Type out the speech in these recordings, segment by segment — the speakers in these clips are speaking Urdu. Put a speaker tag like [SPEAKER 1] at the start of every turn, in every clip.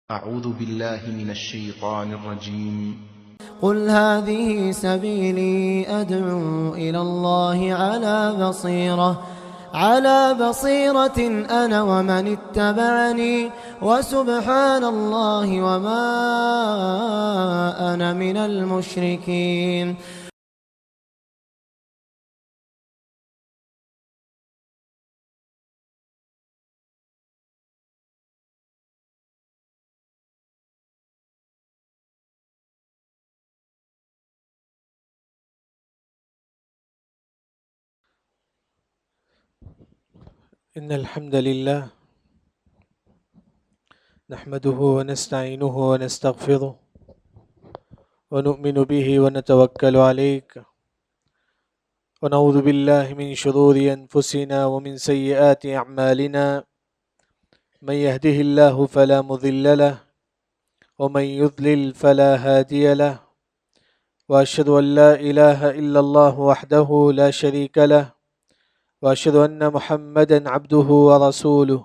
[SPEAKER 1] أعوذ بالله من الشيطان الرجيم.
[SPEAKER 2] قل هذه سبيلي أدعو إلى الله على بصيرة أنا ومن اتبعني وسبحان الله وما أنا من المشركين.
[SPEAKER 3] إن الحمد لله نحمده ونستعينه ونستغفره ونؤمن به ونتوكل عليه ونعوذ بالله من شرور أنفسنا ومن سيئات أعمالنا من يهده الله فلا مضل له ومن يضلل فلا هادي له وأشهد أن لا إله إلا الله وحده لا شريك له وأشهد أن محمدًا عبده ورسوله.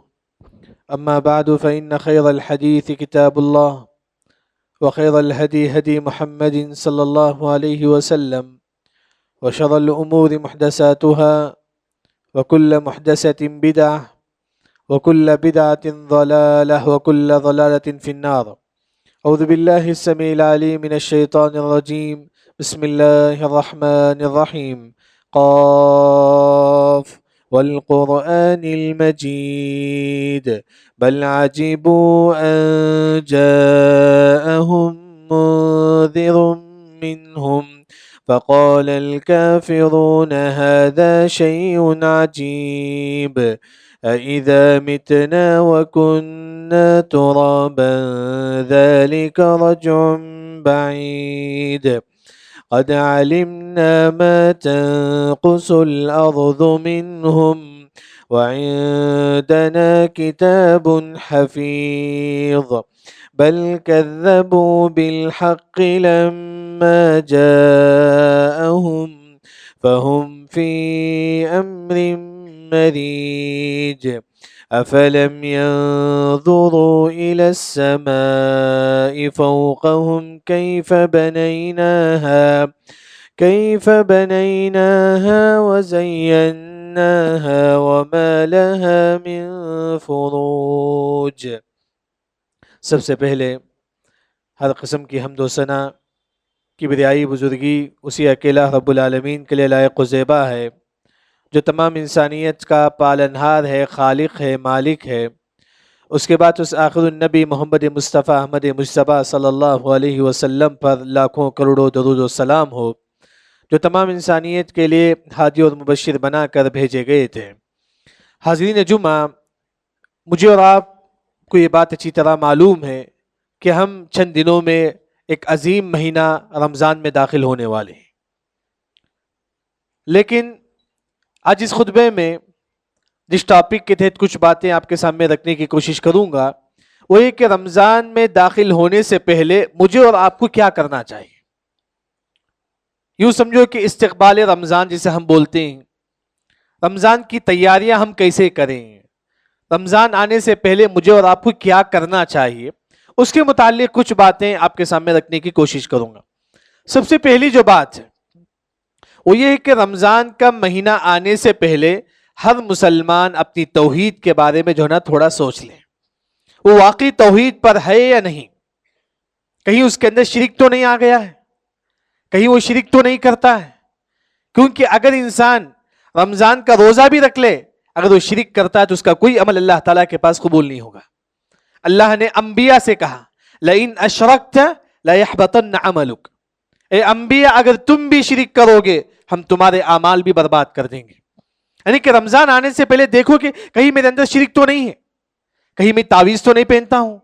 [SPEAKER 3] أما بعد فإن خير الحديث كتاب الله وخير الهدي هدي محمد صلى الله عليه وسلم وشر الأمور محدثاتها وكل محدثة بدعة وكل بدعة ضلالة وكل ضلالة في النار. أعوذ بالله السميع العليم من الشيطان الرجيم. بسم الله الرحمن الرحيم. قاف والقرآن المجيد بل عجبوا أن جاءهم منذر منهم فقال الكافرون هذا شيء عجيب أإذا متنا وكنا ترابا ذلك رجع بعيد قد علمنا ما تنقص الأرض منهم وعندنا كتاب حفيظ بل كذبوا بالحق لما جاءهم فهم في أمر مريج أفلم ينظروا إلى السماء فوقهم كيف بنيناها وزيناها وما لها من فروج. سب سے پہلے ہر قسم کی حمد و ثنا کبریائی بزرگی اسی اکیلا رب العالمین کے لیے لائق و زیبا ہے جو تمام انسانیت کا پالنہار ہے، خالق ہے، مالک ہے. اس کے بعد اس آخر النبی محمد مصطفیٰ احمد مجتبیٰ صلی اللہ علیہ وسلم پر لاکھوں کروڑوں درود و سلام ہو، جو تمام انسانیت کے لیے ہادی اور مبشر بنا کر بھیجے گئے تھے. حاضرین جمعہ، مجھے اور آپ کو یہ بات اچھی طرح معلوم ہے کہ ہم چند دنوں میں ایک عظیم مہینہ رمضان میں داخل ہونے والے ہیں. لیکن آج اس خطبے میں جس ٹاپک کے تحت کچھ باتیں آپ کے سامنے رکھنے کی کوشش کروں گا وہ یہ کہ رمضان میں داخل ہونے سے پہلے مجھے اور آپ کو کیا کرنا چاہیے. یوں سمجھو کہ استقبال رمضان جسے ہم بولتے ہیں، رمضان کی تیاریاں ہم کیسے کریں، رمضان آنے سے پہلے مجھے اور آپ کو کیا کرنا چاہیے، اس کے متعلق کچھ باتیں آپ کے سامنے رکھنے کی کوشش کروں گا. سب سے پہلی جو بات ہے وہ یہ ہے کہ رمضان کا مہینہ آنے سے پہلے ہر مسلمان اپنی توحید کے بارے میں جو ہے نا تھوڑا سوچ لے. وہ واقعی توحید پر ہے یا نہیں، کہیں اس کے اندر شرک تو نہیں آ گیا ہے، کہیں وہ شرک تو نہیں کرتا ہے. کیونکہ اگر انسان رمضان کا روزہ بھی رکھ لے، اگر وہ شرک کرتا ہے تو اس کا کوئی عمل اللہ تعالیٰ کے پاس قبول نہیں ہوگا. اللہ نے انبیاء سے کہا لَإِنْ أَشْرَكْتَ لَيَحْبَطَنَّ عَمَلُكَ، اے انبیاء اگر تم بھی شرک کرو گے ہم تمہارے اعمال بھی برباد کر دیں گے. یعنی کہ رمضان آنے سے پہلے دیکھو کہ کہیں میرے اندر شرک تو نہیں ہے، کہیں میں تعویذ تو نہیں پہنتا ہوں،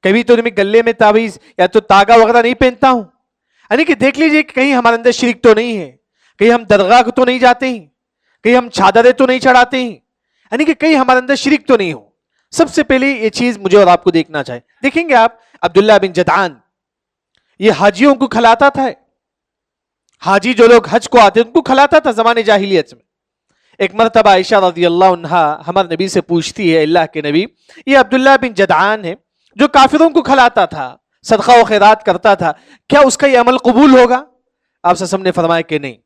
[SPEAKER 3] کبھی تو میں گلے میں تعویذ یا تو تاگا وغیرہ نہیں پہنتا ہوں. یعنی کہ دیکھ لیجئے کہ کہیں ہمارے اندر شرک تو نہیں ہے، کہیں ہم درگاہ کو تو نہیں جاتے ہیں، کہیں ہم چادریں تو نہیں چڑھاتے ہیں، یعنی کہ کہیں ہمارے اندر شرک تو نہیں ہو. سب سے پہلے یہ چیز مجھے اور آپ کو دیکھنا چاہیے. دیکھیں گے آپ عبداللہ بن جدعان یہ حاجیوں کو کھلاتا تھا. حاجی جو لوگ حج کو آتے ان کو کھلاتا تھا زمانے جاہلیت میں. ایک مرتبہ عائشہ رضی اللہ عنہا ہمارے نبی سے پوچھتی ہے اللہ کے نبی یہ عبداللہ بن جدعان ہے جو کافروں کو کھلاتا تھا، صدقہ و خیرات کرتا تھا، کیا اس کا یہ عمل قبول ہوگا؟ آپ صلی اللہ علیہ وسلم نے فرمایا کہ نہیں،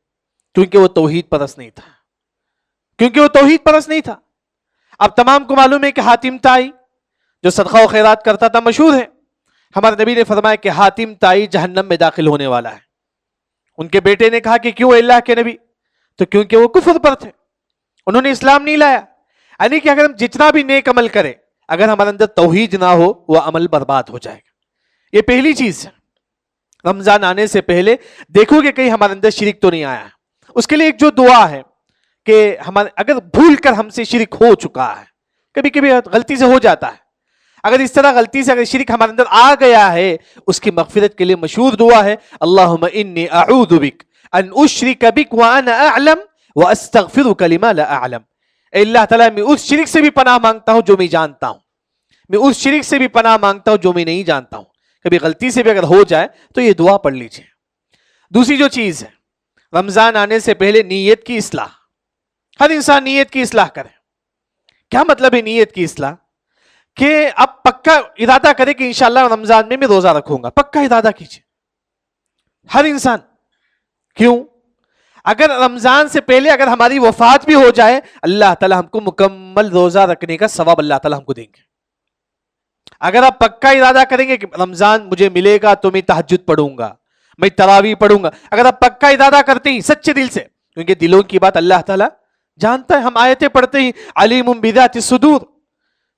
[SPEAKER 3] کیونکہ وہ توحید پرست نہیں تھا، کیونکہ وہ توحید پرست نہیں تھا۔ اب تمام کو معلوم ہے کہ حاتم تائی جو صدقہ و خیرات کرتا تھا مشہور ہے، ہمارے نبی نے فرمایا کہ حاتم تائی جہنم میں داخل ہونے والا ہے۔ ان کے بیٹے نے کہا کہ کیوں اللہ کے نبی؟ تو کیونکہ وہ کفر پر تھے، انہوں نے اسلام نہیں لایا۔ یعنی کہ اگر ہم جتنا بھی نیک عمل کریں، اگر ہمارے اندر توحید نہ ہو وہ عمل برباد ہو جائے گا۔ یہ پہلی چیز ہے۔ رمضان آنے سے پہلے دیکھو کہ کہیں ہمارے اندر شرک تو نہیں آیا۔ اس کے لیے ایک جو دعا ہے کہ ہمارے اگر بھول کر ہم سے شرک ہو چکا ہے، کبھی کبھی غلطی سے ہو جاتا ہے، اگر اس طرح غلطی سے اگر شرک ہمارے اندر آ گیا ہے، اس کی مغفرت کے لیے مشہور دعا ہے اللہم انی اعوذ بک ان اشرک بک وانا اعلم واستغفرک لما لا اعلم۔ اے اللہ تعالیٰ میں اس شرک سے بھی پناہ مانگتا ہوں جو میں جانتا ہوں، میں اس شرک سے بھی پناہ مانگتا ہوں جو میں نہیں جانتا ہوں۔ کبھی غلطی سے بھی اگر ہو جائے تو یہ دعا پڑھ لیجئے۔ دوسری جو چیز ہے، رمضان آنے سے پہلے نیت کی اصلاح، ہر انسان نیت کی اصلاح کرے۔ کیا مطلب ہے نیت کی اصلاح؟ کہ اب پکا ارادہ کرے کہ انشاءاللہ رمضان میں روزہ رکھوں گا، پکا ارادہ کیجئے ہر انسان۔ کیوں؟ اگر رمضان سے پہلے اگر ہماری وفات بھی ہو جائے، اللہ تعالیٰ ہم کو مکمل روزہ رکھنے کا ثواب اللہ تعالیٰ ہم کو دیں گے۔ اگر آپ پکا ارادہ کریں گے کہ رمضان مجھے ملے گا تو میں تہجد پڑھوں گا، میں تراویح پڑھوں گا، اگر آپ پکا ارادہ کرتے ہیں سچے دل سے، کیونکہ دلوں کی بات اللہ تعالیٰ جانتا ہے، ہم آیتیں پڑھتے ہی علیم بذات الصدور،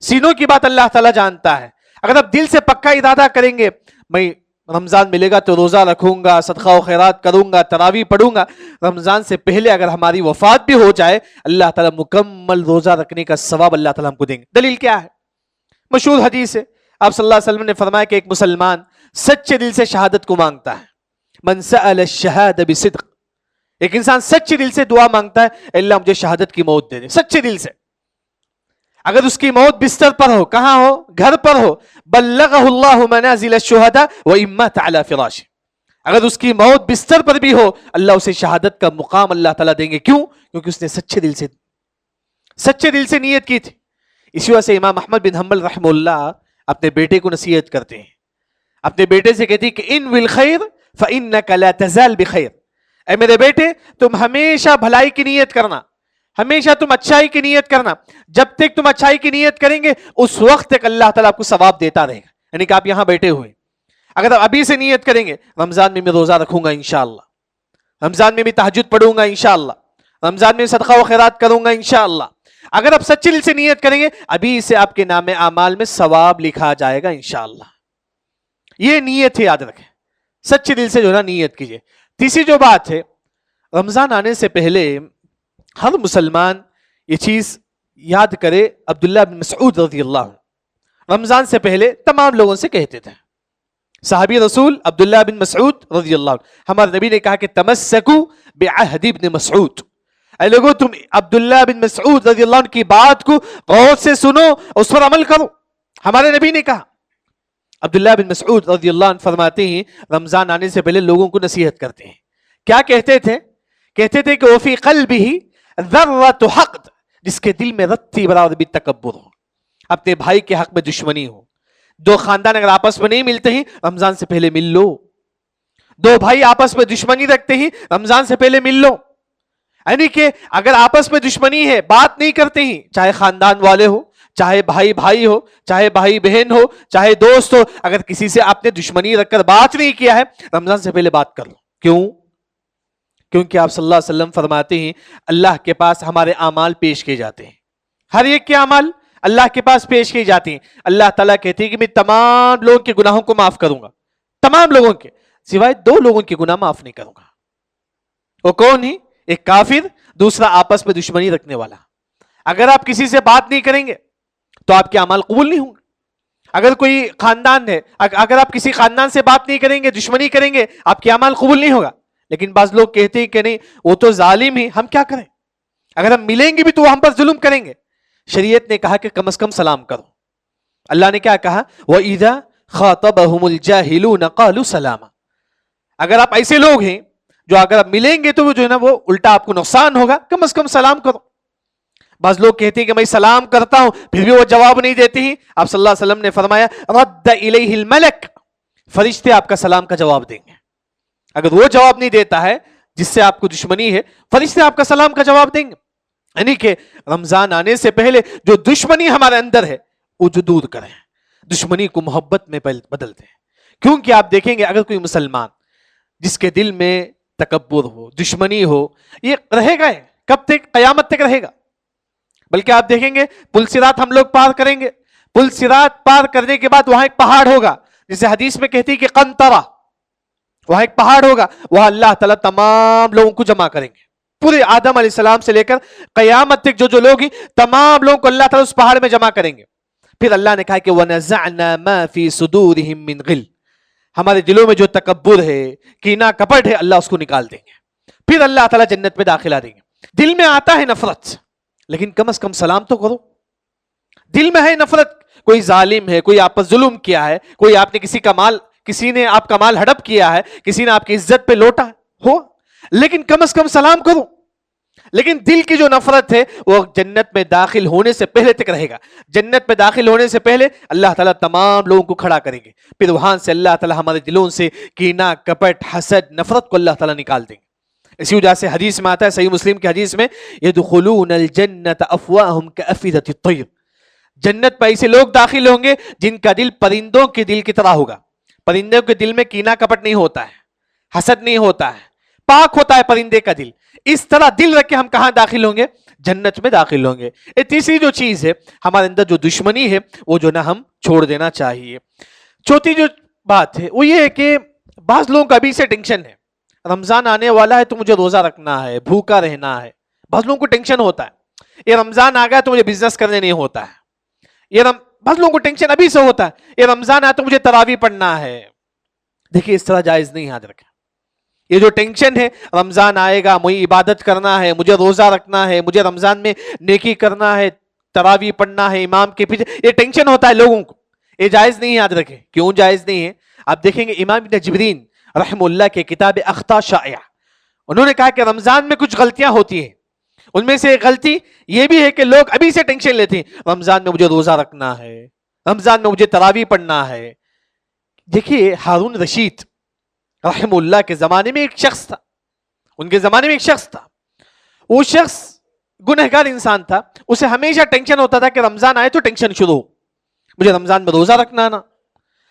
[SPEAKER 3] سینوں کی بات اللہ تعالیٰ جانتا ہے۔ اگر آپ دل سے پکا ارادہ کریں گے میں رمضان ملے گا تو روزہ رکھوں گا، صدقہ و خیرات کروں گا، تراویح پڑھوں گا، رمضان سے پہلے اگر ہماری وفات بھی ہو جائے اللہ تعالیٰ مکمل روزہ رکھنے کا ثواب اللہ تعالیٰ ہم کو دیں گے۔ دلیل کیا ہے؟ مشہور حدیث ہے، آپ صلی اللہ علیہ وسلم نے فرمایا کہ ایک مسلمان سچے دل سے شہادت کو مانگتا ہے، من سأل الشہادة بصدق، ایک انسان سچے دل سے دعا مانگتا ہے اللہ مجھے شہادت کی موت دے دے، سچے دل سے۔ اگر اس کی موت بستر پر ہو، کہاں ہو؟ گھر پر ہو، بلغہ اللہ منازل الشہداء وإن مات علی فراشہ، اگر اس کی موت بستر پر بھی ہو اللہ اسے شہادت کا مقام اللہ تعالیٰ دیں گے۔ کیوں؟ کیونکہ اس نے سچے دل سے نیت کی تھی۔ اسی وجہ سے امام احمد بن حنبل رحمہ اللہ اپنے بیٹے کو نصیحت کرتے ہیں، اپنے بیٹے سے کہتے ہیں کہ ان بالخیر فإنک لا تزال بخیر، اے میرے بیٹے تم ہمیشہ بھلائی کی نیت کرنا، ہمیشہ تم اچھائی کی نیت کرنا، جب تک تم اچھائی کی نیت کریں گے اس وقت تک اللہ تعالیٰ آپ کو ثواب دیتا رہے گا۔ یعنی کہ آپ یہاں بیٹھے ہوئے اگر آپ ابھی سے نیت کریں گے رمضان میں روزہ رکھوں گا انشاءاللہ، رمضان میں تہجد پڑھوں گا انشاءاللہ، رمضان میں صدقہ و خیرات کروں گا انشاءاللہ، اگر آپ سچے دل سے نیت کریں گے ابھی سے آپ کے نام اعمال میں ثواب لکھا جائے گا انشاءاللہ۔ یہ نیت ہے، یاد رکھیں، سچے دل سے جو ہے نا نیت کیجئے۔ تیسری جو بات ہے، رمضان آنے سے پہلے ہر مسلمان یہ چیز یاد کرے، عبداللہ بن مسعود رضی اللہ عنہ رمضان سے پہلے تمام لوگوں سے کہتے تھے، صحابی رسول عبداللہ بن مسعود رضی اللہ عنہ، ہمارے نبی نے کہا کہ تمسکو بعہد ابن مسعود، اے لوگوں تم عبداللہ بن مسعود رضی اللہ عنہ کی بات کو غور سے سنو، اس پر عمل کرو۔ ہمارے نبی نے کہا، عبداللہ بن مسعود رضی اللہ عنہ فرماتے ہیں رمضان آنے سے پہلے لوگوں کو نصیحت کرتے ہیں، کیا کہتے تھے؟ کہتے تھے کہ وفی قلبہ ذرۃ حقد، جس کے دل میں رتی برابر بھی تکبر ہو، اپنے بھائی کے حق میں دشمنی ہو۔ دو خاندان اگر آپس میں نہیں ملتے ہیں رمضان سے پہلے مل لو، دو بھائی آپس میں دشمنی رکھتے ہیں رمضان سے پہلے مل لو۔ یعنی کہ اگر آپس میں دشمنی ہے، بات نہیں کرتے ہیں، چاہے خاندان والے ہو، چاہے بھائی بھائی ہو، چاہے بھائی بہن ہو، چاہے دوست ہو، اگر کسی سے آپ نے دشمنی رکھ کر بات نہیں کیا ہے رمضان سے پہلے بات کر لو۔ کیوں؟ کیونکہ آپ صلی اللہ علیہ وسلم فرماتے ہیں اللہ کے پاس ہمارے اعمال پیش کیے جاتے ہیں، ہر ایک کے اعمال اللہ کے پاس پیش کیے جاتے ہیں۔ اللہ تعالیٰ کہتے ہیں کہ میں تمام لوگوں کے گناہوں کو معاف کروں گا، تمام لوگوں کے، سوائے دو لوگوں کے گناہ معاف نہیں کروں گا۔ وہ کون ہی؟ ایک کافر، دوسرا آپس میں دشمنی رکھنے والا۔ اگر آپ کسی سے بات نہیں کریں گے تو آپ کے اعمال قبول نہیں ہوں گے۔ اگر کوئی خاندان ہے، اگر آپ کسی خاندان سے بات نہیں کریں گے، دشمنی کریں گے، آپ کے اعمال قبول نہیں ہوگا۔ لیکن بعض لوگ کہتے ہیں کہ نہیں وہ تو ظالم ہی، ہم کیا کریں؟ اگر ہم ملیں گے بھی تو وہ ہم پر ظلم کریں گے۔ شریعت نے کہا کہ کم از کم سلام کرو۔ اللہ نے کیا کہا؟ وَإِذَا خَاطَبَهُمُ الْجَاهِلُونَ قَالُوا سَلَامًا، اگر آپ ایسے لوگ ہیں جو اگر آپ ملیں گے تو وہ جو ہے نا وہ الٹا آپ کو نقصان ہوگا، کم از کم سلام کرو۔ بعض لوگ کہتے ہیں کہ میں سلام کرتا ہوں پھر بھی وہ جواب نہیں دیتی ہیں. آپ صلی اللہ علیہ وسلم نے فرمایا رد الیہ الملک، فرشتے آپ کا سلام کا جواب دیں گے. اگر وہ جواب نہیں دیتا ہے جس سے آپ کو دشمنی ہے، فرشتے آپ کا سلام کا جواب دیں گے. یعنی کہ رمضان آنے سے پہلے جو دشمنی ہمارے اندر ہے وہ جو دور کریں، دشمنی کو محبت میں بدل دیں. کیونکہ آپ دیکھیں گے اگر کوئی مسلمان جس کے دل میں تکبر ہو، دشمنی ہو، یہ رہے گا کب تک؟ قیامت تک رہے گا. بلکہ آپ دیکھیں گے پل صراط ہم لوگ پار کریں گے، پل صراط پار کرنے کے بعد وہاں ایک پہاڑ ہوگا جسے حدیث میں کہتی ہے کہ قنطرہ، وہاں ایک پہاڑ ہوگا، وہاں اللہ تعالیٰ تمام لوگوں کو جمع کریں گے. پورے آدم علیہ السلام سے لے کر قیامت تک جو لوگ ہیں تمام لوگوں کو اللہ تعالیٰ اس پہاڑ میں جمع کریں گے. پھر اللہ نے کہا کہ وَنَزَعْنَا مَا فِي صُدُورِهِم مِّن غِلٍّ، ہمارے دلوں میں جو تکبر ہے، کینہ کپٹ ہے، اللہ اس کو نکال دیں گے. پھر اللہ تعالیٰ جنت میں داخلہ دیں گے. دل میں آتا ہے نفرت، لیکن کم از کم سلام تو کرو. دل میں ہے نفرت، کوئی ظالم ہے، کوئی آپ پر ظلم کیا ہے، کوئی آپ نے کسی نے آپ کا مال ہڑپ کیا ہے، کسی نے آپ کی عزت پہ لوٹا ہو، لیکن کم از کم سلام کرو. لیکن دل کی جو نفرت ہے وہ جنت میں داخل ہونے سے پہلے تک رہے گا. جنت میں داخل ہونے سے پہلے اللہ تعالیٰ تمام لوگوں کو کھڑا کریں گے. پھر وہاں سے اللہ تعالیٰ ہمارے دلوں سے کینہ کپٹ حسد نفرت کو اللہ تعالیٰ نکال دیں گے. اسی وجہ سے حدیث میں آتا ہے، صحیح مسلم کی حدیث میں، يدخلون الجنة افواہم كأفئدة الطير، جنت میں ایسے لوگ داخل ہوں گے جن کا دل پرندوں کے دل کی طرح ہوگا. پرندوں کے دل میں کینہ کپٹ نہیں ہوتا ہے، حسد نہیں ہوتا ہے، پاک ہوتا ہے پرندے کا دل. اس طرح دل رکھ کے ہم کہاں داخل ہوں گے؟ جنت میں داخل ہوں گے. یہ تیسری جو چیز ہے ہمارے اندر جو دشمنی ہے وہ جو نا ہم چھوڑ دینا چاہیے. چوتھی جو بات ہے وہ یہ ہے کہ بعض لوگوں کا ابھی سے ٹینشن ہے، رمضان آنے والا ہے تو مجھے روزہ رکھنا ہے، بھوکا رہنا ہے. بعض لوگوں کو ٹینشن ہوتا ہے یہ رمضان آ گیا تو مجھے بزنس کرنے نہیں ہوتا ہے. بعض لوگوں کو ٹینشن ابھی سے ہوتا ہے یہ رمضان آیا تو مجھے تراویح پڑھنا ہے. دیکھیے اس طرح جائز نہیں، یاد رکھیں. یہ جو ٹینشن ہے رمضان آئے گا، مجھے عبادت کرنا ہے، مجھے روزہ رکھنا ہے، مجھے رمضان میں نیکی کرنا ہے، تراویح پڑھنا ہے امام کے پیچھے، یہ ٹینشن ہوتا ہے لوگوں کو. یہ جائز نہیں، یاد رکھیں. کیوں جائز نہیں ہے؟ آپ دیکھیں گے امام ابن جبرین رحم اللہ کے کتاب اخطاء شائعہ، انہوں نے کہا کہ رمضان میں کچھ غلطیاں ہوتی ہیں. ان میں سے ایک غلطی یہ بھی ہے کہ لوگ ابھی سے ٹینشن لیتے ہیں رمضان میں مجھے روزہ رکھنا ہے، رمضان میں مجھے تراویح پڑھنا ہے. دیکھیے ہارون رشید رحم اللہ کے زمانے میں ایک شخص تھا، ان کے زمانے میں ایک شخص تھا، وہ شخص گنہگار انسان تھا. اسے ہمیشہ ٹینشن ہوتا تھا کہ رمضان آئے تو ٹینشن شروع ہو، مجھے رمضان میں روزہ رکھنا ہے نا،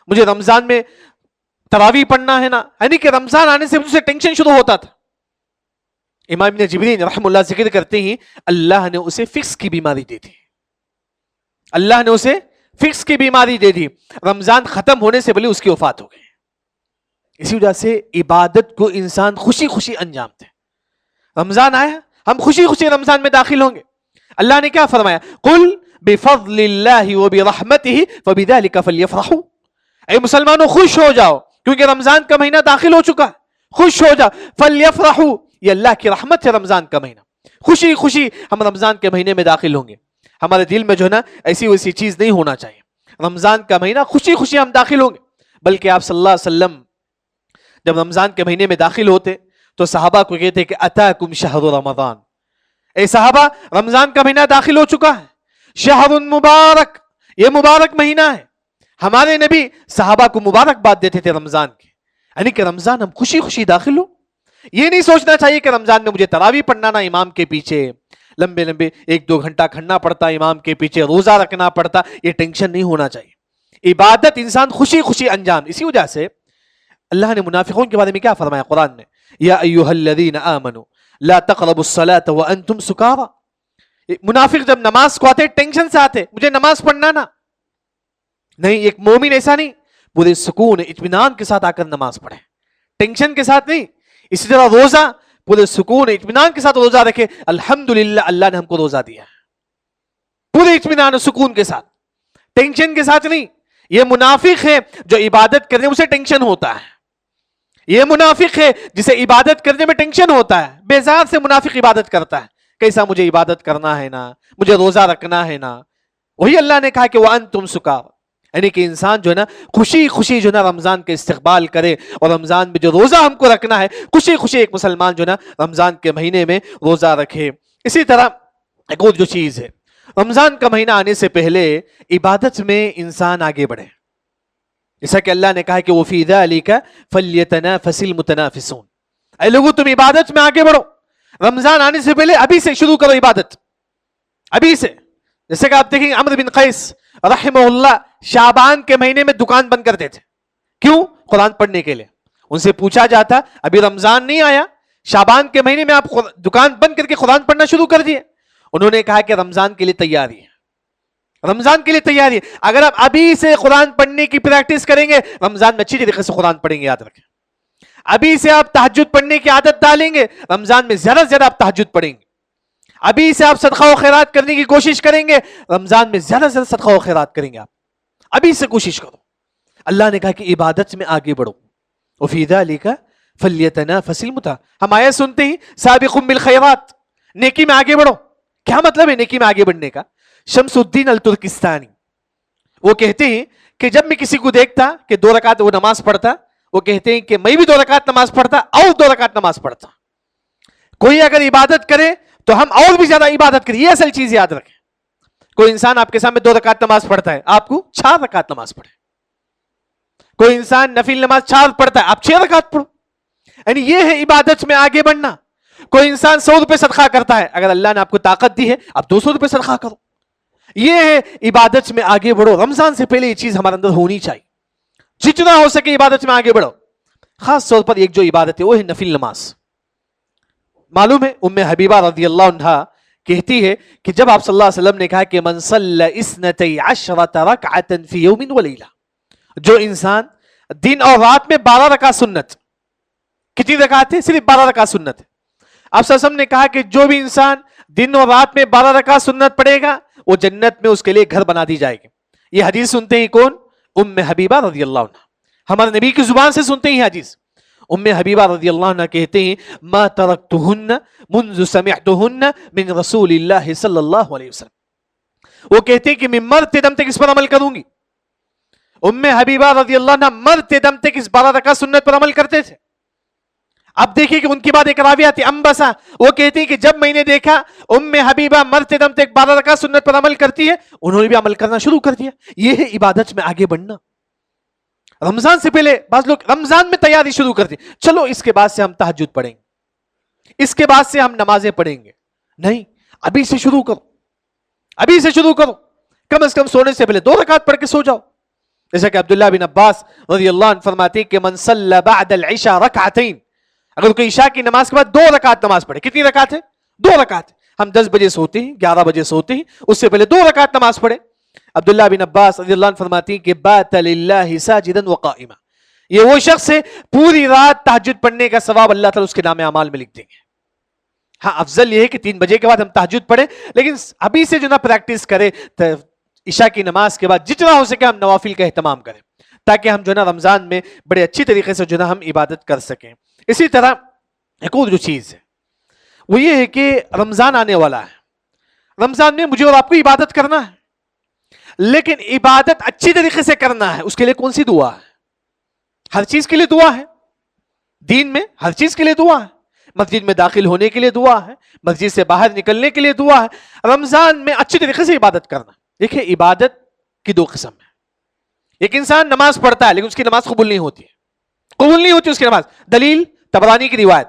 [SPEAKER 3] مجھے رمضان میں تراویح پڑھنا ہے نا. یعنی کہ رمضان آنے سے اسے ٹینشن شروع ہوتا تھا. امام ابن جبرین رحم اللہ ذکر کرتے ہیں اللہ نے اسے فکس کی بیماری دی تھی، اللہ نے اسے فکس کی بیماری دے دی. رمضان ختم ہونے سے پہلے اس کی وفات ہو گئی. اسی وجہ سے عبادت کو انسان خوشی خوشی انجام دے. رمضان آیا ہم خوشی خوشی رمضان میں داخل ہوں گے. اللہ نے کیا فرمایا؟ قل بفضل اللہ وبرحمتہ فبذلک فلیفرحوا، اے مسلمانوں خوش ہو جاؤ کیونکہ رمضان کا مہینہ داخل ہو چکا ہے. خوش ہو جاؤ. فلیفرحوا، یہ اللہ کی رحمت ہے رمضان کا مہینہ. خوشی خوشی ہم رمضان کے مہینے میں داخل ہوں گے. ہمارے دل میں جو ہے نا ایسی ویسی چیز نہیں ہونا چاہیے. رمضان کا مہینہ خوشی خوشی ہم داخل ہوں گے. بلکہ آپ صلی اللہ علیہ وسلم جب رمضان کے مہینے میں داخل ہوتے تو صحابہ کو کہتے کہ اتاکم شہر رمضان، اے صحابہ رمضان کا مہینہ داخل ہو چکا ہے، شہر مبارک، یہ مبارک مہینہ ہے. ہمارے نبی صحابہ کو مبارک بات دیتے تھے رمضان کی. یعنی کہ رمضان ہم خوشی خوشی داخل ہو. یہ نہیں سوچنا چاہیے کہ رمضان میں مجھے تراویح پڑھنا نا امام کے پیچھے، لمبے لمبے 1-2 گھنٹہ کھڑنا پڑتا امام کے پیچھے، روزہ رکھنا پڑتا. یہ ٹینشن نہیں ہونا چاہیے. عبادت انسان خوشی خوشی انجام. اسی وجہ سے اللہ نے منافقوں کے بارے میں کیا فرمایا قرآن میں؟ یا ایھا الذین آمنوا لا تقربوا الصلاة وانتم سکارى. منافق جب نماز کو آتے ٹینشن سے آتے، مجھے نماز پڑھنا نا. نہیں، ایک مومن ایسا نہیں، پورے سکون اطمینان کے ساتھ آ کر نماز پڑھے، ٹینشن کے ساتھ نہیں. اسی طرح روزہ پورے سکون اطمینان کے ساتھ روزہ رکھے، الحمدللہ اللہ نے ہم کو روزہ دیا ہے، پورے اطمینان و سکون کے ساتھ، ٹینشن کے ساتھ نہیں. یہ منافق ہے جو عبادت کرنے اسے ٹینشن ہوتا ہے. یہ منافق ہے جسے عبادت کرنے میں ٹینشن ہوتا ہے. بیزار سے منافق عبادت کرتا ہے، کیسا مجھے عبادت کرنا ہے نا، مجھے روزہ رکھنا ہے نا. وہی اللہ نے کہا کہ وَأَنْتُمْ سُكَارَىٰ، یعنی کہ انسان جو ہے نا خوشی خوشی جو ہے نا رمضان کے استقبال کرے. اور رمضان میں جو روزہ ہم کو رکھنا ہے خوشی خوشی ایک مسلمان جو ہے نا رمضان کے مہینے میں روزہ رکھے. اسی طرح ایک اور جو چیز ہے، رمضان کا مہینہ آنے سے پہلے عبادت میں انسان آگے بڑھے، جیسا کہ اللہ نے کہا کہ وَفِي ذَلِكَ فَلْيَتَنَافَسِ الْمُتَنَافِسُونَ، اے لوگوں تم عبادت میں آگے بڑھو، رمضان آنے سے پہلے ابھی سے شروع کرو عبادت، ابھی سے۔ جیسے کہ آپ دیکھیں عمرو بن قیس رحمہ اللہ شعبان کے مہینے میں دکان بند کرتے تھے، کیوں؟ قرآن پڑھنے کے لیے۔ ان سے پوچھا جاتا ابھی رمضان نہیں آیا، شعبان کے مہینے میں آپ دکان بند کر کے قرآن پڑھنا شروع کر دیے؟ انہوں نے کہا کہ رمضان کے لیے تیاری ہے، رمضان کے لیے تیاری ہے، اگر آپ ابھی سے قرآن پڑھنے کی پریکٹس کریں گے رمضان میں اچھی طریقے سے قرآن پڑھیں گے، یاد رکھیں۔ ابھی سے آپ تہجد پڑھنے کی عادت ڈالیں گے رمضان میں زیادہ سے زیادہ آپ تہجد پڑھیں گے۔ ابھی سے آپ صدقہ و خیرات کرنے کی کوشش کریں گے رمضان میں زیادہ سے زیادہ صدقہ و خیرات کریں گے آپ، ابھی سے کوشش کرو۔ اللہ نے کہا کہ عبادت میں آگے بڑھو، وفی ذلک فلیتنافس المتنافسون۔ ہم آیت سنتے ہی سابقوا بالخیرات، نیکی میں آگے بڑھو، کیا مطلب ہے نیکی میں آگے بڑھنے کا؟ شمس الدین الترکستانی وہ کہتے ہیں کہ جب میں کسی کو دیکھتا کہ 2 رکعت وہ نماز پڑھتا، وہ کہتے ہیں کہ میں بھی 2 رکعت نماز پڑھتا اور 2 رکعت نماز پڑھتا۔ کوئی اگر عبادت کرے تو ہم اور بھی زیادہ عبادت کریں، یہ اصل چیز یاد رکھیں۔ کوئی انسان آپ کے سامنے 2 رکعت نماز پڑھتا ہے، آپ کو 4 رکعت نماز پڑھے۔ کوئی انسان نفل نماز 4 پڑھتا ہے، آپ 6 رکعت پڑھو، یعنی یہ ہے عبادت میں آگے بڑھنا۔ کوئی انسان 100 روپے صدقہ کرتا ہے، اگر اللہ نے آپ کو طاقت دی ہے آپ 200 روپے صدقہ کرو، یہ ہے عبادت میں آگے بڑھو۔ رمضان سے پہلے یہ چیز ہمارے اندر ہونی چاہیے، جتنا ہو سکے عبادت میں آگے بڑھو۔ خاص طور پر ایک جو عبادت ہے وہ ہے نفل نماز۔ معلوم ہے ام حبیبہ رضی اللہ عنہا کہتی ہے کہ جب آپ صلی اللہ علیہ وسلم نے کہا کہ من صلی 12 رکعۃ فی یوم ولیلہ، جو انسان دن اور رات میں 12 رکعت سنت، کتنی رکعت ہے؟ صرف 12 رکعت سنت ہے۔ آپ صلی اللہ علیہ وسلم نے کہا کہ جو بھی انسان دن اور رات میں 12 رکعت سنت پڑھے گا وہ جنت میں اس کے لیے گھر بنا دی جائے گی۔ یہ حدیث سنتے ہی کون؟ ام حبیبہ رضی اللہ عنہ، ہمارے نبی کی زبان سے سنتے ہی حدیث۔ ام حبیبہ رضی اللہ عنہ کہتے ہیں ما ترکتہن منذ سمعتہن من رسول اللہ صلی اللہ علیہ وسلم، وہ کہتے ہیں کہ میں مرتے دم تک اس پر عمل کروں گی۔ ام حبیبہ رضی اللہ عنہ مرتے دم تک اس 12 رکعت سنت پر عمل کرتے تھے۔ اب دیکھیں کہ ان کی بعد ایک راوی آتی انبسا، وہ کہتی ہیں کہ جب میں نے دیکھا ام حبیبہ مرتے دم تک 12 رکعت سنت پر عمل کرتی ہے، انہوں نے بھی عمل کرنا شروع کر دیا۔ یہ ہے عبادت میں آگے بڑھنا۔ رمضان سے پہلے بعض لوگ رمضان میں تیاری شروع کرتے ہیں، چلو اس کے بعد سے ہم تہجد پڑھیں گے، اس کے بعد سے ہم نمازیں پڑھیں گے، نہیں، ابھی سے شروع کرو، ابھی سے شروع کرو۔ کم از کم سونے سے پہلے 2 رکعت پڑھ کے سو جاؤ، جیسا کہ عبداللہ بن عباس رضی اللہ عنہ فرماتے ہیں کہ من صلی بعد العشاء رکعتین، اگر کوئی عشاء کی نماز کے بعد 2 رکعت نماز پڑھے، کتنی رکعت ہے؟ 2 رکعت۔ ہم 10 بجے سوتے ہیں، 11 بجے سوتے ہیں، اس سے پہلے 2 رکعت نماز پڑھے۔ عبداللہ بن عباس رضی اللہ عنہ فرماتی ہیں کہ بات للہ ساجدا وقائما، یہ وہ شخص ہے پوری رات تہجد پڑھنے کا ثواب اللہ تعالیٰ اس کے نام اعمال میں لکھ دیں گے۔ ہاں افضل یہ ہے کہ 3 بجے کے بعد ہم تہجد پڑھیں، لیکن ابھی سے جو نا پریکٹس کرے، عشاء کی نماز کے بعد جتنا ہو سکے ہم نوافل کا اہتمام کریں، تاکہ ہم جو نا رمضان میں بڑے اچھی طریقے سے جو نا ہم عبادت کر سکیں۔ اسی طرح ایک اور جو چیز ہے وہ یہ ہے کہ رمضان آنے والا ہے، رمضان میں مجھے اور آپ کو عبادت کرنا ہے، لیکن عبادت اچھی طریقے سے کرنا ہے، اس کے لیے کون سی دعا ہے؟ ہر چیز کے لیے دعا ہے، دین میں ہر چیز کے لیے دعا ہے، مسجد میں داخل ہونے کے لیے دعا ہے، مسجد سے باہر نکلنے کے لیے دعا ہے۔ رمضان میں اچھی طریقے سے عبادت کرنا۔ دیکھیں عبادت کی 2 قسم ہے، ایک انسان نماز پڑھتا ہے لیکن اس کی نماز قبول نہیں ہوتی، قبول نہیں ہوتی اس کی نماز۔ دلیل طبرانی کی روایت،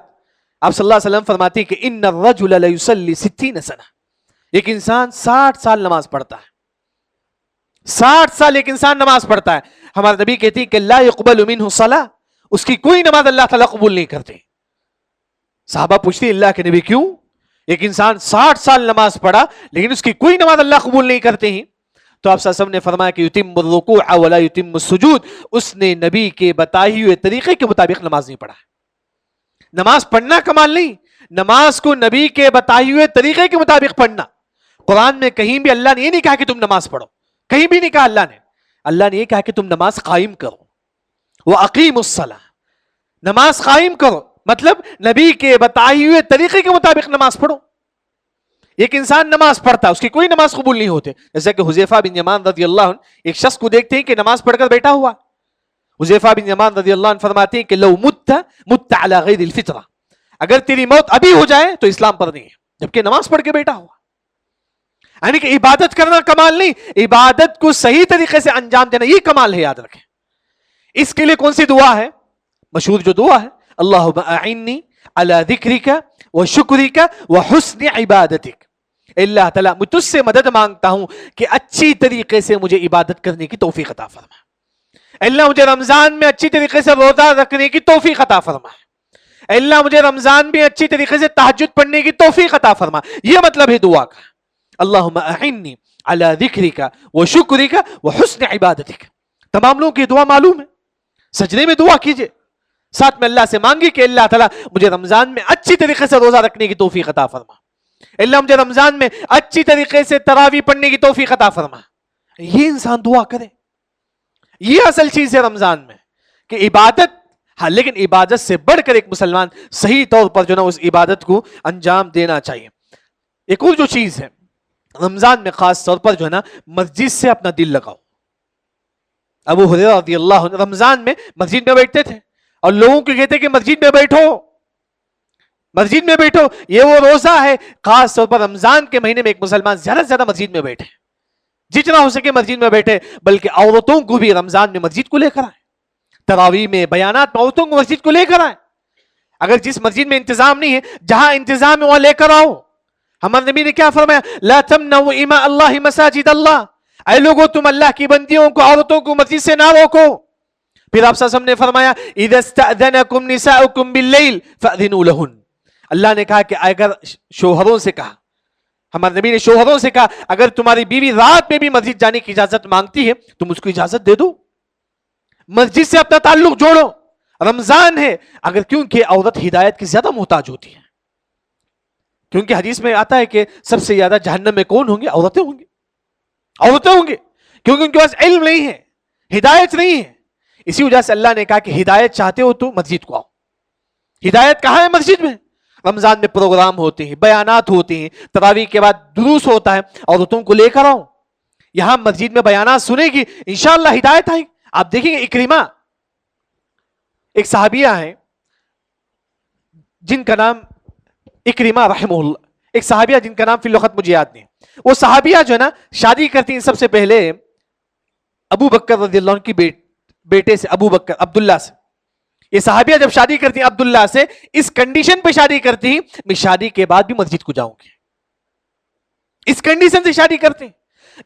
[SPEAKER 3] آپ صلی اللہ علیہ وسلم فرماتے ہیں کہ ان الرجل لیصلی 60 سنہ، ایک انسان 60 سال نماز پڑھتا ہے، 60 سال ایک انسان نماز پڑھتا ہے۔ ہمارے نبی کہتے ہیں کہ لا يقبل منہ صلاۃ، اس کی کوئی نماز اللہ تعالیٰ قبول نہیں کرتے۔ صحابہ پوچھتے ہیں اللہ کے نبی کیوں؟ ایک انسان 60 سال نماز پڑھا لیکن اس کی کوئی نماز اللہ قبول نہیں کرتے ہیں، تو آپ صلی اللہ علیہ وسلم نے فرمایا کہ یتم الرکوع ولا یتم السجود، اس نے نبی کے بتائے ہوئے طریقے کے مطابق نماز نہیں پڑھا ہے۔ نماز پڑھنا کمال نہیں، نماز کو نبی کے بتائے ہوئے طریقے کے مطابق پڑھنا۔ قرآن میں کہیں بھی اللہ نے یہ نہیں کہا کہ تم نماز پڑھو، کہیں بھی نہیں کہا اللہ نے یہ کہا کہ تم نماز قائم کرو، وَأَقِيمُوا الصَّلَاةَ، نماز قائم کرو، مطلب نبی کے بتائے ہوئے طریقے کے مطابق نماز پڑھو۔ ایک انسان نماز پڑھتا ہے اس کی کوئی نماز قبول نہیں ہوتے، جیسا کہ حذیفہ بن یمان رضی اللہ عنہ ایک شخص کو دیکھتے ہیں کہ نماز پڑھ کر بیٹھا ہوا۔ حذیفہ بن یمان رضی اللہ عنہ فرماتے ہیں کہ لو مت علی غیر الفطرہ، اگر تیری موت ابھی ہو جائے تو اسلام پر نہیں ہے، جبکہ نماز پڑھ کے بیٹھا ہوا۔ یعنی کہ عبادت کرنا کمال نہیں، عبادت کو صحیح طریقے سے انجام دینا یہ کمال ہے، یاد رکھیں۔ اس کے لیے کون سی دعا ہے؟ مشہور جو دعا ہے، اللہم اعنی علی ذکرک و شکرک و حسن عبادتک، اللہ تعالیٰ میں تجھ سے مدد مانگتا ہوں کہ اچھی طریقے سے مجھے عبادت کرنے کی توفیق عطا فرما، اللہ مجھے رمضان میں اچھی طریقے سے روزہ رکھنے کی توفیق عطا فرما، اللہ مجھے رمضان میں اچھی طریقے سے تہجد پڑھنے کی توفیق عطا فرما۔ یہ مطلب ہے دعا کا، اللہم اعنی علی ذکرک و شکرک و حسن عبادتک۔ تمام لوگوں کی دعا معلوم ہے، سجدے میں دعا کیجئے، ساتھ میں اللہ سے مانگی کہ اللہ تعالیٰ مجھے رمضان میں اچھی طریقے سے روزہ رکھنے کی توفیق عطا فرما، اللہ مجھے رمضان میں اچھی طریقے سے تراویح پڑھنے کی توفیق عطا فرما۔ یہ انسان دعا کرے، یہ اصل چیز ہے رمضان میں کہ عبادت، ہاں لیکن عبادت سے بڑھ کر ایک مسلمان صحیح طور پر جو نا اس عبادت کو انجام دینا چاہیے۔ ایک اور جو چیز ہے رمضان میں خاص طور پر جو ہے نا مسجد سے اپنا دل لگاؤ۔ ابو ہریرہ رضی اللہ عنہ رمضان میں مسجد میں بیٹھتے تھے اور لوگوں کو کہتے کہ مسجد میں بیٹھو، مسجد میں بیٹھو۔ یہ وہ روزہ ہے خاص طور پر رمضان کے مہینے میں ایک مسلمان زیادہ سے زیادہ مسجد میں بیٹھے، جتنا ہو سکے مسجد میں بیٹھے، بلکہ عورتوں کو بھی رمضان میں مسجد کو لے کر آئے، تراویح میں بیانات میں عورتوں کو مسجد کو لے کر آئے۔ اگر جس مسجد میں انتظام نہیں ہے، جہاں انتظام ہے وہاں لے کر آؤ۔ ہمارے نبی نے کیا فرمایا؟ لا تمنعوا اماء اللہ مساجد اللہ، اے لوگوں تم اللہ کی بندیوں کو، عورتوں کو مسجد سے نہ روکو۔ پھر آپ صلی اللہ علیہ وسلم نے فرمایا اذا استأذنکم نساؤکم باللیل فأذنوا لہن، اللہ نے کہا کہ اگر شوہروں سے کہا، ہمارے نبی نے شوہروں سے کہا اگر تمہاری بیوی رات میں بھی مسجد جانے کی اجازت مانگتی ہے تم اس کو اجازت دے دو، مسجد سے اپنا تعلق جوڑو۔ رمضان ہے، اگر کیونکہ عورت ہدایت کی زیادہ محتاج ہوتی ہے، کیونکہ حدیث میں آتا ہے کہ سب سے زیادہ جہنم میں کون ہوں گے؟ عورتیں ہوں گی، عورتیں ہوں گی، کیونکہ ان کے پاس علم نہیں ہے، ہدایت نہیں ہے۔ اسی وجہ سے اللہ نے کہا کہ ہدایت چاہتے ہو تو مسجد کو آؤ۔ ہدایت کہاں ہے؟ مسجد میں۔ رمضان میں پروگرام ہوتے ہیں، بیانات ہوتے ہیں، تراویح کے بعد دروس ہوتا ہے، عورتوں کو لے کر آؤ، یہاں مسجد میں بیانات سنے گی، انشاءاللہ ہدایت آئے گی۔ آپ دیکھیں گے اکرمہ ایک صحابیہ ہیں جن کا نام اکرمہ رحمہ اللہ، ایک صحابیہ جن کا نام فی الوقت مجھے یاد نہیں، وہ صحابیہ جو ہے نا شادی کرتی ہیں سب سے پہلے ابو بکر رضی اللہ عنہ کی بیٹے سے، ابو بکر عبداللہ سے۔ یہ صحابیہ جب شادی کرتی ہیں عبداللہ سے، اس کنڈیشن پہ شادی کرتی ہیں میں شادی کے بعد بھی مسجد کو جاؤں گی، اس کنڈیشن سے شادی کرتے ہیں۔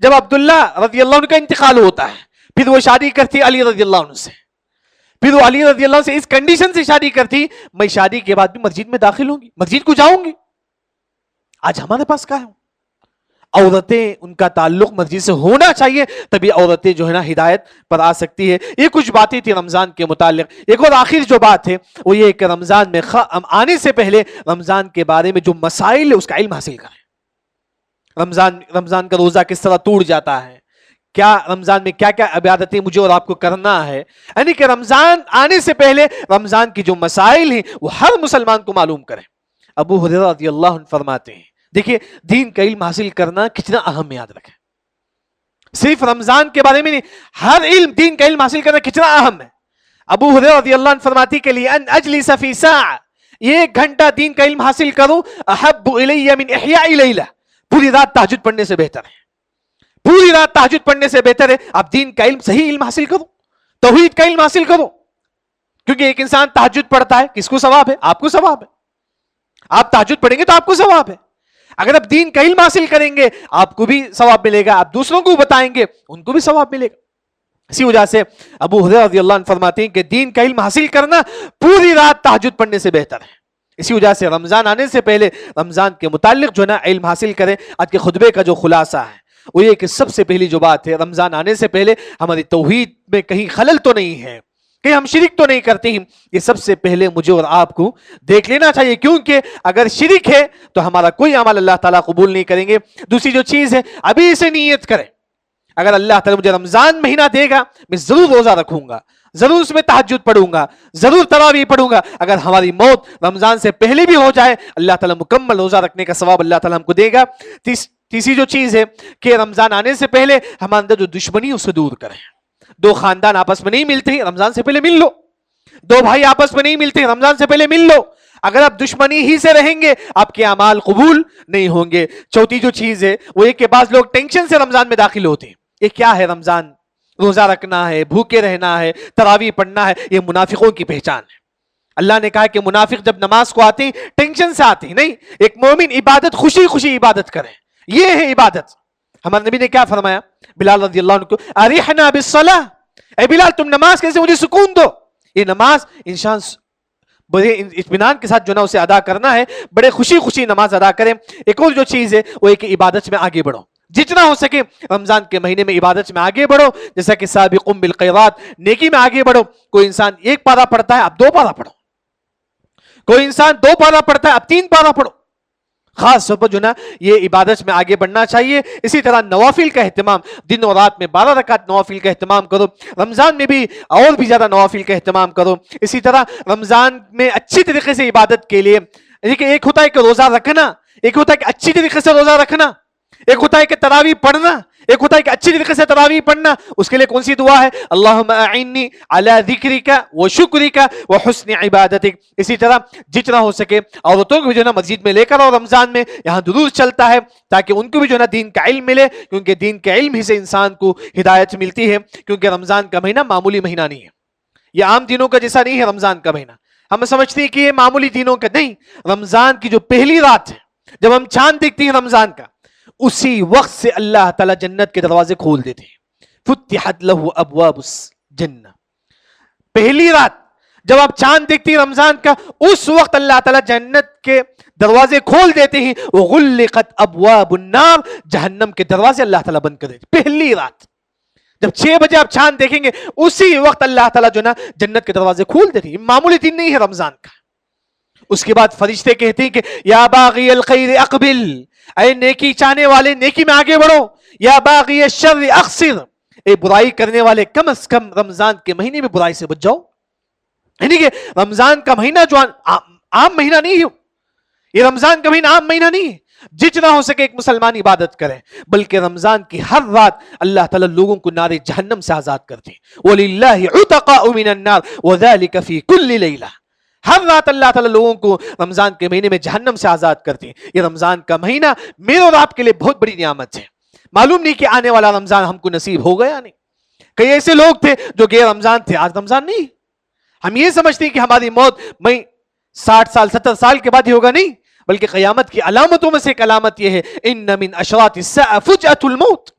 [SPEAKER 3] جب عبداللہ رضی اللہ عنہ کا انتقال ہوتا ہے پھر وہ شادی کرتی علی رضی اللہ عنہ سے، پھر وہ علی رضی اللہ عنہ سے اس کنڈیشن سے شادی کرتی میں شادی کے بعد بھی مسجد میں داخل ہوں گی، مسجد کو جاؤں گی۔ آج ہمارے پاس کیا ہے؟ عورتیں، ان کا تعلق مسجد سے ہونا چاہیے، تبھی عورتیں جو ہے نا ہدایت پر آ سکتی ہے۔ یہ کچھ باتیں تھی رمضان کے متعلق۔ ایک اور آخر جو بات ہے وہ یہ کہ رمضان میں آنے سے پہلے رمضان کے بارے میں جو مسائل ہے اس کا علم حاصل کریں۔ رمضان کا روزہ کس طرح ٹوٹ جاتا ہے، کیا رمضان میں کیا کیا عبادتیں مجھے اور آپ کو کرنا ہے، یعنی کہ رمضان آنے سے پہلے رمضان کی جو مسائل ہیں وہ ہر مسلمان کو معلوم کریں۔ ابو ہریرہ رضی اللہ عنہ فرماتے ہیں، دیکھیے دین کا علم حاصل کرنا کتنا اہم ہے، یاد رکھیں، صرف رمضان کے بارے میں نہیں، ہر علم، دین کا علم حاصل کرنا کتنا اہم ہے۔ ابو ہریرہ رضی اللہ عنہ فرماتی کے لیے ان اجلس فی ساعہ، یہ 1 گھنٹہ دین کا علم حاصل کروں، احب الی من احیاء لیلہ، پوری رات تہجد پڑھنے سے بہتر ہے، پوری رات تہجد پڑھنے سے بہتر ہے آپ دین کا علم، صحیح علم حاصل کرو، توحید کا علم حاصل کرو۔ کیونکہ ایک انسان تہجد پڑھتا ہے، کس کو ثواب ہے؟ آپ کو ثواب ہے، آپ تہجد پڑھیں گے تو آپ کو ثواب ہے۔ اگر آپ دین کا علم حاصل کریں گے آپ کو بھی ثواب ملے گا، آپ دوسروں کو بتائیں گے ان کو بھی ثواب ملے گا۔ اسی وجہ سے ابو ہریرہ رضی اللہ عنہ فرماتے ہیں کہ دین کا علم حاصل کرنا پوری رات تہجد پڑھنے سے بہتر ہے۔ اسی وجہ سے رمضان آنے سے پہلے رمضان کے متعلق جو ہے نا علم حاصل کریں۔ آج کے خطبے کا جو خلاصہ ہے وہ یہ کہ سب سے پہلی جو بات ہے، رمضان آنے سے پہلے ہماری توحید میں کہیں خلل تو نہیں ہے، کہ ہم شرک تو نہیں کرتے ہیں، یہ سب سے پہلے مجھے اور آپ کو دیکھ لینا چاہیے، کیونکہ اگر شرک ہے تو ہمارا کوئی عمل اللہ تعالیٰ قبول نہیں کریں گے۔ دوسری جو چیز ہے، ابھی سے نیت کریں، اگر اللہ تعالیٰ مجھے رمضان مہینہ دے گا میں ضرور روزہ رکھوں گا، ضرور اس میں تہجد پڑھوں گا، ضرور تراویح پڑھوں گا۔ اگر ہماری موت رمضان سے پہلے بھی ہو جائے اللہ تعالیٰ مکمل روزہ رکھنے کا ثواب اللہ تعالیٰ ہم کو دے گا۔ تیسری جو چیز ہے کہ رمضان آنے سے پہلے ہمارے اندر جو دشمنی اسے دور کریں۔ 2 خاندان آپس میں نہیں ملتے ہیں، رمضان سے پہلے مل لو۔ 2 بھائی آپس میں نہیں ملتے ہیں، رمضان سے پہلے مل لو۔ اگر آپ دشمنی ہی سے رہیں گے آپ کے اعمال قبول نہیں ہوں گے. چوتھی جو چیز ہے وہ یہ کہ بعض لوگ ٹینشن سے رمضان میں داخل ہوتے ہیں. یہ کیا ہے؟ رمضان روزہ رکھنا ہے، بھوکے رہنا ہے، تراویح پڑھنا ہے. یہ منافقوں کی پہچان ہے. اللہ نے کہا کہ منافق جب نماز کو آتے ہیں ٹینشن سے آتے ہیں. نہیں، ایک مومن عبادت خوشی خوشی عبادت کرے، یہ ہے عبادت. ہمارے نبی نے کیا فرمایا بلال رضی اللہ عنہ کو؟ اریحنا بالصلاۃ، اے بلال تم نماز کیسے مجھے سکون دو. یہ نماز انسان بڑے اطمینان کے ساتھ جو نا اسے ادا کرنا ہے، بڑے خوشی خوشی نماز ادا کریں. ایک اور جو چیز ہے وہ ہے کہ عبادت میں آگے بڑھو، جتنا ہو سکے رمضان کے مہینے میں عبادت میں آگے بڑھو. جیسا کہ سابقون بالخیرات، نیکی میں آگے بڑھو. کوئی انسان 1 پارہ پڑھتا ہے اب 2 پارہ پڑھو، کوئی انسان 2 پارہ پڑھتا ہے اب 3 پارہ پڑھو. خاص طور پر جو نا یہ عبادت میں آگے بڑھنا چاہیے. اسی طرح نوافل کا اہتمام، دن اور رات میں 12 رکعت نوافل کا اہتمام کرو. رمضان میں بھی اور بھی زیادہ نوافل کا اہتمام کرو. اسی طرح رمضان میں اچھی طریقے سے عبادت کے لیے، ایک ہوتا ہے کہ روزہ رکھنا، ایک ہوتا ہے کہ اچھی طریقے سے روزہ رکھنا، ایک ہوتا ہے کہ تراویح پڑھنا، ایک ہوتا ہے کہ اچھی طریقے سے تراویح پڑھنا. اس کے لیے کون سی دعا ہے؟ اللہم اعنی علی ذکرک و شکرک و حسن عبادتک. اسی طرح جتنا ہو سکے عورتوں کو بھی جو ہے نا مسجد میں لے کر آؤ. رمضان میں یہاں دروس چلتا ہے تاکہ ان کو بھی جو ہے نا دین کا علم ملے، کیونکہ دین کے علم ہی سے انسان کو ہدایت ملتی ہے. کیونکہ رمضان کا مہینہ معمولی مہینہ نہیں ہے، یہ عام دنوں کا جیسا نہیں ہے. رمضان کا مہینہ ہم سمجھتے ہیں کہ یہ معمولی دنوں کا نہیں. رمضان کی جو پہلی رات ہے جب ہم چاند دیکھتے ہیں رمضان کا، اسی وقت سے اللہ تعالیٰ جنت کے دروازے کھول دیتے ہیں. فتحت لہ ابواب الجنہ. پہلی رات جب آپ چاند دیکھتی ہیں رمضان کا، اس وقت اللہ تعالیٰ جنت کے دروازے کھول دیتے ہیں. وغلقت ابواب النار، جہنم کے دروازے اللہ تعالیٰ بند کر دیتے. پہلی رات جب 6 بجے آپ چاند دیکھیں گے اسی وقت اللہ تعالیٰ جو نا جنت کے دروازے کھول دیتے ہیں. معمولی دن نہیں ہے رمضان کا. اس کے بعد فرشتے کہتے ہیں کہ یا باغی الخیر اقبل، اے نیکی چاہنے والے نیکی میں آگے بڑھو. یا باغی الشر اقصر، اے برائی کرنے والے کم از کم رمضان کے مہینے میں برائی سے بچ جاؤ. یعنی کہ رمضان کا مہینہ جو عام مہینہ نہیں ہے، یہ رمضان کا مہینہ عام مہینہ نہیں ہے. جتنا ہو سکے ایک مسلمان عبادت کرے، بلکہ رمضان کی ہر رات اللہ تعالیٰ لوگوں کو نار جہنم سے آزاد کرتے ہیں. وَلِلَّهِ عُتَقَاءُ مِنَ النَّارِ وَذَلِكَ فِي كُلِّ لَيْلَةٍ. ہر رات اللہ تعالیٰ لوگوں کو رمضان کے مہینے میں جہنم سے آزاد کرتے ہیں. یہ رمضان کا مہینہ میرے اور آپ کے لیے بہت بڑی نعمت ہے. معلوم نہیں کہ آنے والا رمضان ہم کو نصیب ہو گیا نہیں. کئی ایسے لوگ تھے جو غیر رمضان تھے، آج رمضان نہیں. ہم یہ سمجھتے ہیں کہ ہماری موت میں 60 سال 70 سال کے بعد ہی ہوگا، نہیں، بلکہ قیامت کی علامتوں میں سے ایک علامت یہ ہے ان من اشراط الساعة فجأة الموت.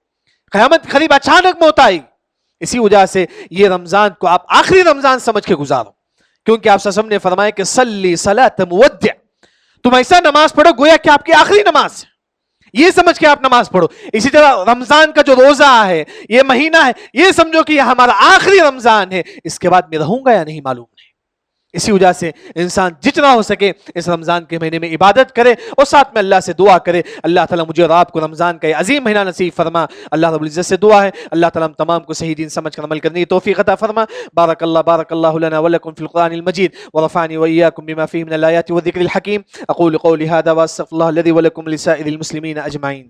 [SPEAKER 3] قیامت قریب اچانک موت آئی. اسی وجہ سے یہ رمضان کو آپ آخری رمضان سمجھ کے گزارو، کیونکہ آپ وسلم نے فرمایا کہ صلی صلاۃ مودع، تم ایسا نماز پڑھو گویا کہ آپ کی آخری نماز ہے، یہ سمجھ کے آپ نماز پڑھو. اسی طرح رمضان کا جو روزہ ہے، یہ مہینہ ہے، یہ سمجھو کہ یہ ہمارا آخری رمضان ہے، اس کے بعد میں رہوں گا یا نہیں معلوم نہیں. اسی وجہ سے انسان جتنا ہو سکے اس رمضان کے مہینے میں عبادت کرے اور ساتھ میں اللہ سے دعا کرے. اللہ تعالیٰ مجھے اور آپ کو رمضان کا یہ عظیم مہینہ نصیب فرما. اللہ رب العزت سے دعا ہے اللہ تعالیٰ ہم تمام کو صحیح دین سمجھ کر عمل کرنے کی توفیق عطا فرما. بارک اللہ لنا ولکم فی القرآن المجید ورفعنی وإياکم بما فیہ من الآیات والذکر الحکیم. اقول قولی ھذا واستغفر اللہ الذی ولکم لسائر المسلمین اجمعین.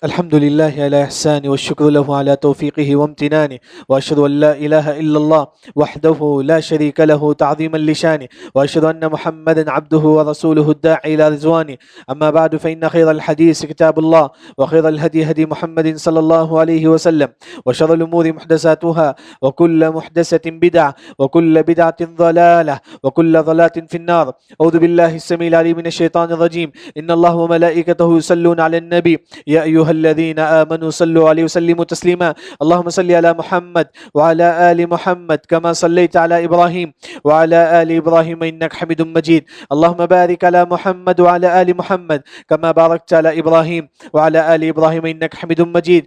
[SPEAKER 3] الحمد لله على إحسانه والشكر له على توفيقه وامتنانه وأشهد أن لا إله إلا الله وحده لا شريك له تعظيما لشانه وأشهد أن محمدا عبده ورسوله الداعي إلى رضوانه. أما بعد فإن خير الحديث كتاب الله وخير الهدي هدي محمد صلى الله عليه وسلم وشر الأمور محدثاتها وكل محدثة بدعة وكل بدعة ضلالة وكل ضلالة في النار. أعوذ بالله السميع العليم من الشيطان الرجيم. إن الله وملائكته يصلون على النبي يا أيها الذين آمنوا صلوا عليه وسلموا تسليما. اللهم صل على محمد وعلى آل محمد كما صليت على إبراهيم وعلى آل إبراهيم إنك حميد مجيد. اللهم بارك على محمد وعلى آل محمد كما باركت على إبراهيم وعلى آل إبراهيم إنك حميد مجيد.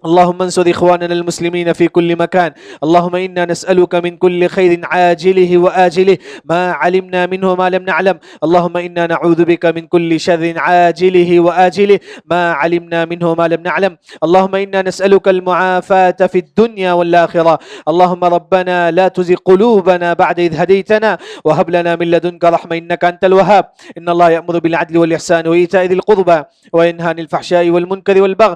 [SPEAKER 3] اللهم انصر إخواننا المسلمين في كل مكان. اللهم إنا نسألك من كل خير عاجله وآجله ما علمنا منه ما لم نعلم. اللهم إنا نعوذ بك من كل شر عاجله وآجله ما علمنا منه ما لم نعلم. اللهم إنا نسألك المعافاة في الدنيا والآخرة. اللهم ربنا لا تزغ قلوبنا بعد إذ هديتنا وهب لنا من لدنك رحمة إنك أنت الوهاب. إن الله يأمر بالعدل والإحسان وإيتاء ذي القربى وينهى عن الفحشاء والمنكر والبغي